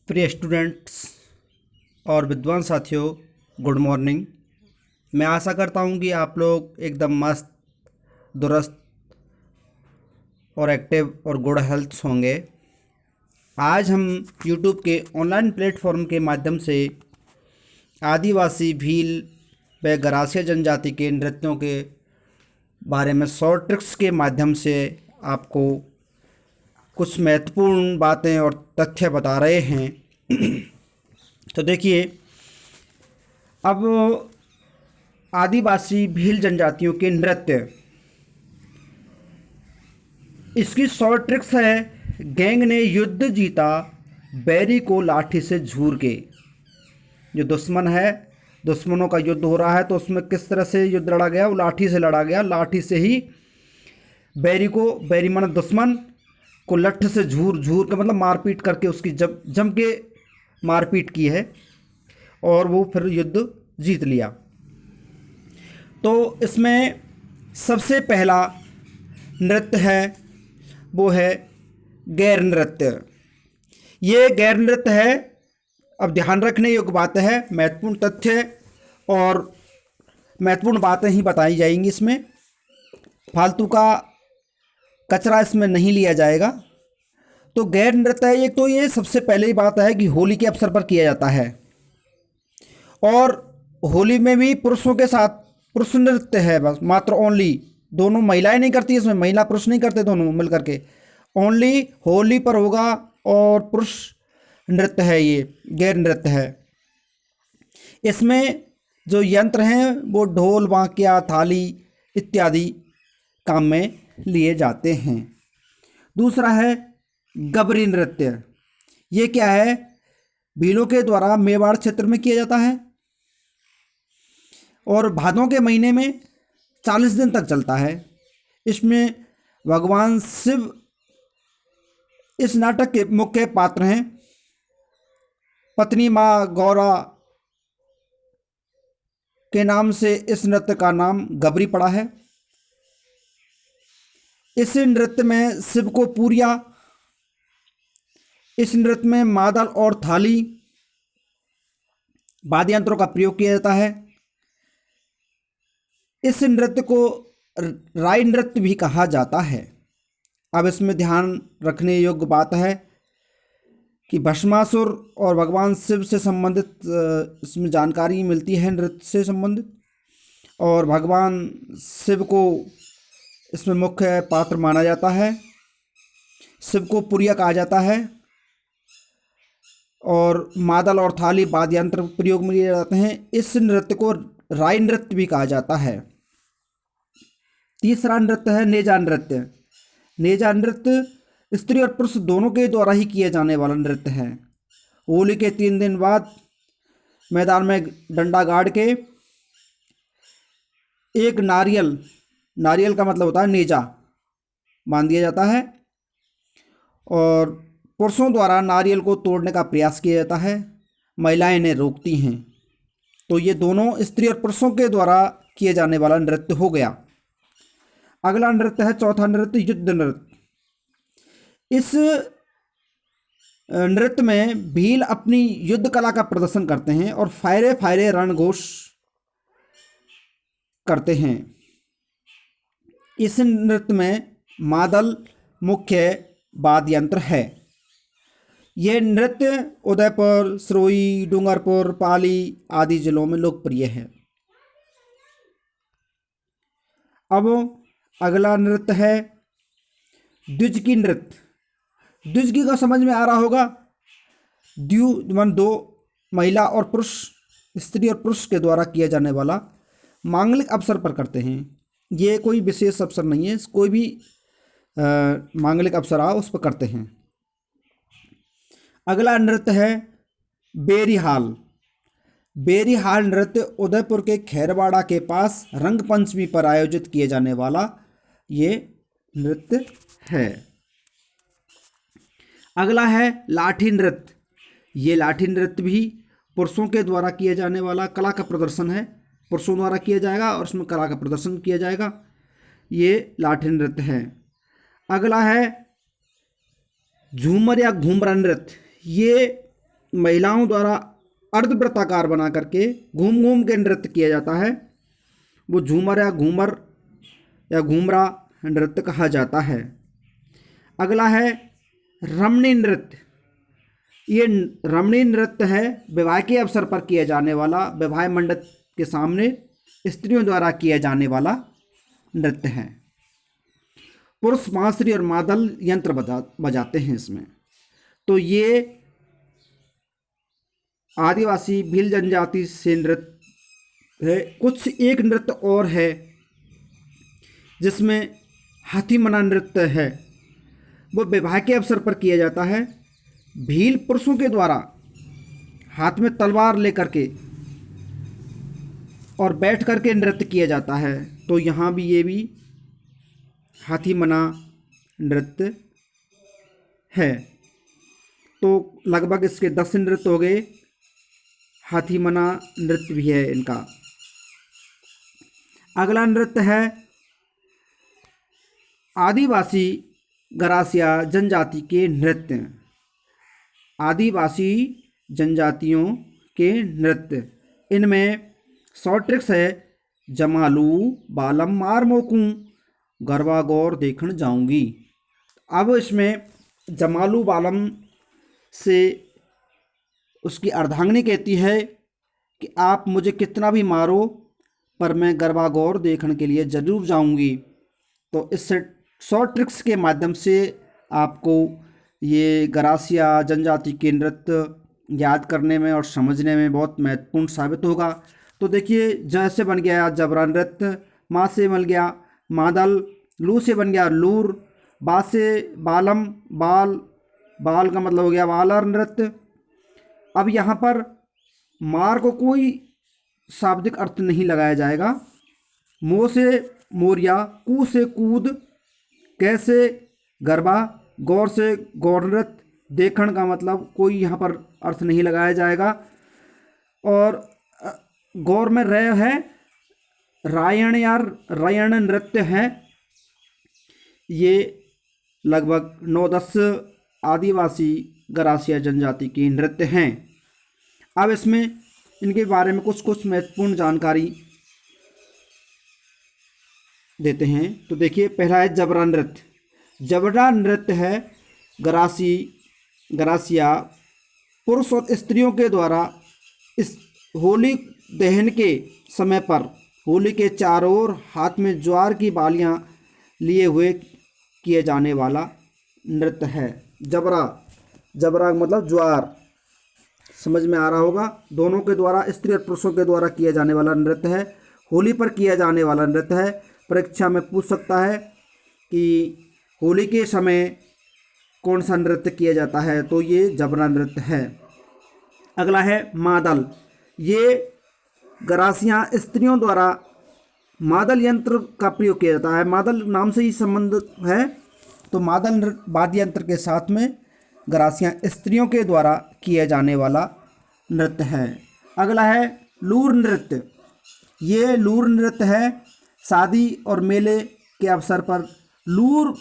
प्रिय स्टूडेंट्स और विद्वान साथियों, गुड मॉर्निंग। मैं आशा करता हूं कि आप लोग एकदम मस्त, दुरुस्त और एक्टिव और गुड हेल्थ होंगे। आज हम यूट्यूब के ऑनलाइन प्लेटफॉर्म के माध्यम से आदिवासी, भील व गरासिया जनजाति के नृत्यों के बारे में शॉर्ट ट्रिक्स के माध्यम से आपको कुछ महत्वपूर्ण बातें और तथ्य बता रहे हैं। तो देखिए, अब आदिवासी भील जनजातियों के नृत्य, इसकी शॉर्ट ट्रिक्स है। गैंग ने युद्ध जीता बैरी को लाठी से झूर के। जो दुश्मन है, दुश्मनों का युद्ध हो रहा है, तो उसमें किस तरह से युद्ध लड़ा गया? वो लाठी से लड़ा गया। लाठी से ही बैरी को, बैरी माना दुश्मन को, लठ से झूर झूर के, मतलब मारपीट करके उसकी जब जम के मारपीट की है और वो फिर युद्ध जीत लिया। तो इसमें सबसे पहला नृत्य है, वो है गैर नृत्य। ये गैर नृत्य है। अब ध्यान रखने योग्य बात है, महत्वपूर्ण तथ्य और महत्वपूर्ण बातें ही बताई जाएंगी। इसमें फालतू का कचरा इसमें नहीं लिया जाएगा। तो गैर नृत्य है, एक तो ये सबसे पहले ही बात है कि होली के अवसर पर किया जाता है, और होली में भी पुरुषों के साथ पुरुष नृत्य है, बस मात्र ओनली। दोनों महिलाएं नहीं करती इसमें, महिला पुरुष नहीं करते, दोनों मिल करके ओनली होली पर होगा, और पुरुष नृत्य है, ये गैर नृत्य है। इसमें जो यंत्र हैं वो ढोल, बांकिया, थाली इत्यादि काम में लिए जाते हैं। दूसरा है गबरी नृत्य। ये क्या है? भीलों के द्वारा मेवाड़ क्षेत्र में किया जाता है और भादों के महीने में 40 दिन तक चलता है। इसमें भगवान शिव इस नाटक के मुख्य पात्र हैं। पत्नी माँ गौरा के नाम से इस नृत्य का नाम गबरी पड़ा है। इस नृत्य में शिव को पूरिया, इस नृत्य में मादल और थाली वाद्य यंत्रों का प्रयोग किया जाता है। इस नृत्य को राई नृत्य भी कहा जाता है। अब इसमें ध्यान रखने योग्य बात है कि भस्मासुर और भगवान शिव से संबंधित इसमें जानकारी मिलती है, नृत्य से संबंधित। और भगवान शिव को इसमें मुख्य पात्र माना जाता है। शिव को पुरिया कहा जाता है, और मादल और थाली वाद्य यंत्र प्रयोग में लिए जाते हैं। इस नृत्य को राई नृत्य भी कहा जाता है। तीसरा नृत्य है नेजा नृत्य। नेजा नृत्य स्त्री और पुरुष दोनों के द्वारा ही किए जाने वाला नृत्य है। होली के 3 दिन बाद मैदान में डंडा गाड़ के एक नारियल, नारियल का मतलब होता है नेजा, बांध दिया जाता है, और पुरुषों द्वारा नारियल को तोड़ने का प्रयास किया जाता है। महिलाएं इन्हें रोकती हैं। तो ये दोनों स्त्री और पुरुषों के द्वारा किए जाने वाला नृत्य हो गया। अगला नृत्य है, चौथा नृत्य, युद्ध नृत्य। इस नृत्य में भील अपनी युद्ध कला का प्रदर्शन करते हैं और फायरे फायरे रणघोष करते हैं। इस नृत्य में मादल मुख्य वाद्य यंत्र है। यह नृत्य उदयपुर, सिरोही, डूंगरपुर, पाली आदि जिलों में लोकप्रिय है। अब अगला नृत्य है द्विजकी नृत्य। द्विजकी का समझ में आ रहा होगा। द्विमन, दो, महिला और पुरुष, स्त्री और पुरुष के द्वारा किया जाने वाला मांगलिक अवसर पर करते हैं। ये कोई विशेष अवसर नहीं है, कोई भी मांगलिक अवसर आ उस पर करते हैं। अगला नृत्य है बेरीहाल। बेरीहाल नृत्य उदयपुर के खैरवाड़ा के पास रंगपंचमी पर आयोजित किए जाने वाला ये नृत्य है। अगला है लाठी नृत्य। ये लाठी नृत्य भी पुरुषों के द्वारा किए जाने वाला कला का प्रदर्शन है। पुरुषों द्वारा किया जाएगा और उसमें कला का प्रदर्शन किया जाएगा। ये लाठी नृत्य है। अगला है झूमर या घूमरा नृत्य। ये महिलाओं द्वारा अर्धवृत्ताकार बना करके घूम घूम के नृत्य किया जाता है, वो झूमर या घूमर या घूमरा नृत्य कहा जाता है। अगला है रमणी नृत्य। ये रमणी नृत्य है विवाह के अवसर पर किया जाने वाला, विवाह मंडप के सामने स्त्रियों द्वारा किया जाने वाला नृत्य है। पुरुष बांसुरी और मादल यंत्र बजाते हैं इसमें। तो ये आदिवासी भील जनजाति से नृत्य है। कुछ एक नृत्य और है जिसमें हाथी मना नृत्य है, वो विवाह के अवसर पर किया जाता है। भील पुरुषों के द्वारा हाथ में तलवार लेकर के और बैठ करके नृत्य किया जाता है। तो यहाँ भी ये भी हाथी मना नृत्य है। तो लगभग इसके 10 नृत्य हो गए। हाथी मना नृत्य भी है इनका। अगला नृत्य है आदिवासी गरासिया जनजाति के नृत्य। आदिवासी जनजातियों के नृत्य, इनमें शॉर्ट ट्रिक्स है जमालू बालम मार मोकूं गरबा गौर देखण जाऊंगी। अब इसमें जमालू बालम से उसकी अर्धांगिनी कहती है कि आप मुझे कितना भी मारो पर मैं गरबा गौर देखने के लिए ज़रूर जाऊंगी। तो इस शॉर्ट ट्रिक्स के माध्यम से आपको ये गरासिया जनजाति के नृत्य याद करने में और समझने में बहुत महत्वपूर्ण साबित होगा। तो देखिए, जैसे बन गया जबरा नृत्य, माँ से बन गया मादल, लू से बन गया लूर, बा से बालम, बाल, बाल का मतलब हो गया बालर नृत्य। अब यहाँ पर मार को कोई शाब्दिक अर्थ नहीं लगाया जाएगा। मो से मोरिया, कू से कूद, कैसे गरबा, गौर से गौर नृत्य, देखण का मतलब कोई यहाँ पर अर्थ नहीं लगाया जाएगा। और गौर में रय है रायण या रयण नृत्य है। ये लगभग 9-10 आदिवासी गरासिया जनजाति के नृत्य हैं। अब इसमें इनके बारे में कुछ महत्वपूर्ण जानकारी देते हैं। तो देखिए, पहला है जबरा नृत्य। जबरा नृत्य है गरासिया पुरुष और स्त्रियों के द्वारा इस होली दहन के समय पर होली के चारों ओर हाथ में ज्वार की बालियां लिए हुए किए जाने वाला नृत्य है। जबरा, जबरा मतलब ज्वार, समझ में आ रहा होगा। दोनों के द्वारा, स्त्री और पुरुषों के द्वारा किया जाने वाला नृत्य है। होली पर किया जाने वाला नृत्य है। परीक्षा में पूछ सकता है कि होली के समय कौन सा नृत्य किया जाता है, तो ये जबरा नृत्य है। अगला है मादल। ये गरासियां स्त्रियों द्वारा मादल यंत्र का प्रयोग किया जाता है। मादल नाम से ही संबंध है। तो मादल वाद्य यंत्र के साथ में गरासियां स्त्रियों के द्वारा किया जाने वाला नृत्य है। अगला है लूर नृत्य। ये लूर नृत्य है शादी और मेले के अवसर पर लूर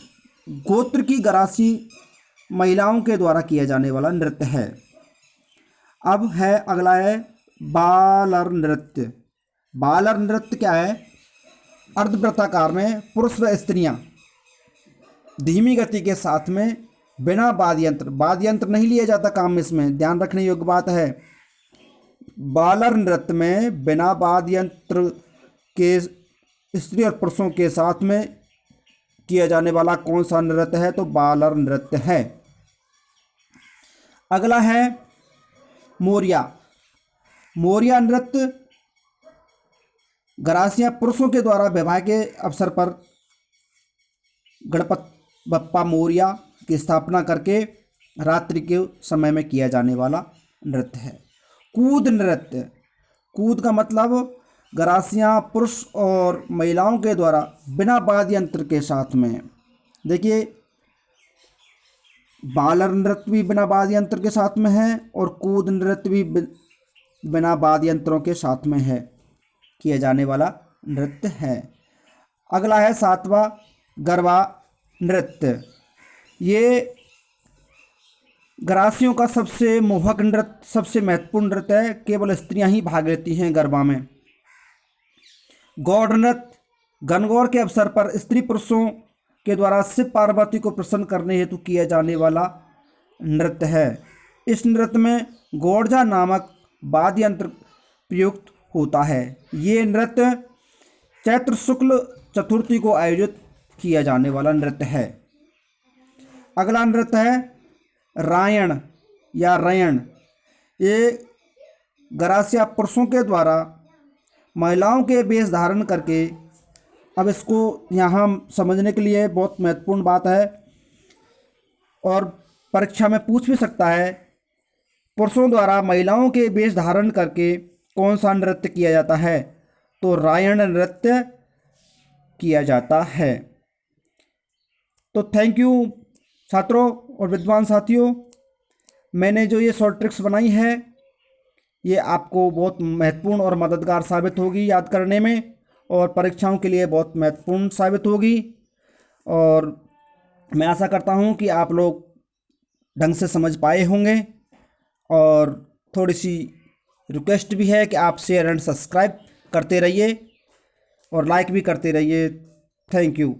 गोत्र की गरासी महिलाओं के द्वारा किया जाने वाला नृत्य है। अब है अगला है बालर नृत्य। बालर नृत्य क्या है? अर्धवृत्ताकार में पुरुष व स्त्रियां धीमी गति के साथ में बिना वाद्य यंत्र नहीं लिया जाता काम में, इसमें ध्यान रखने योग्य बात है। बालर नृत्य में बिना वाद्य यंत्र के स्त्री और पुरुषों के साथ में किया जाने वाला कौन सा नृत्य है? तो बालर नृत्य है। अगला है मोरिया। मोरिया नृत्य गरासिया पुरुषों के द्वारा विवाह के अवसर पर गणपति बप्पा मोरिया की स्थापना करके रात्रि के समय में किया जाने वाला नृत्य है। कूद नृत्य। कूद का मतलब गरासियां पुरुष और महिलाओं के द्वारा बिना वाद्य यंत्र के साथ में, देखिए बालर नृत्य भी बिना वाद्य यंत्र के साथ में है और कूद नृत्य भी बिना वाद्य यंत्रों के साथ में है, किया जाने वाला नृत्य है। अगला है सातवां गरबा नृत्य। ये ग्रासियों का सबसे मोहक नृत्य, सबसे महत्वपूर्ण नृत्य है, केवल स्त्रियां ही भाग लेती हैं गरबा में। गौड़ नृत्य गणगौर के अवसर पर स्त्री पुरुषों के द्वारा शिव पार्वती को प्रसन्न करने हेतु किया जाने वाला नृत्य है। इस नृत्य में गौड़जा नामक वाद्य यंत्र प्रयुक्त होता है। ये नृत्य चैत्र शुक्ल चतुर्थी को आयोजित किया जाने वाला नृत्य है। अगला नृत्य है रायण या रयण। ये गरासिया पुरुषों के द्वारा महिलाओं के वेश धारण करके, अब इसको यहाँ समझने के लिए बहुत महत्वपूर्ण बात है और परीक्षा में पूछ भी सकता है, पुरुषों द्वारा महिलाओं के वेश धारण करके कौन सा नृत्य किया जाता है? तो रायण नृत्य किया जाता है। तो थैंक यू छात्रों और विद्वान साथियों, मैंने जो ये शॉर्ट ट्रिक्स बनाई है ये आपको बहुत महत्वपूर्ण और मददगार साबित होगी याद करने में, और परीक्षाओं के लिए बहुत महत्वपूर्ण साबित होगी। और मैं आशा करता हूँ कि आप लोग ढंग से समझ पाए होंगे। और थोड़ी सी रिक्वेस्ट भी है कि आप शेयर एंड सब्सक्राइब करते रहिए और लाइक भी करते रहिए। Thank you.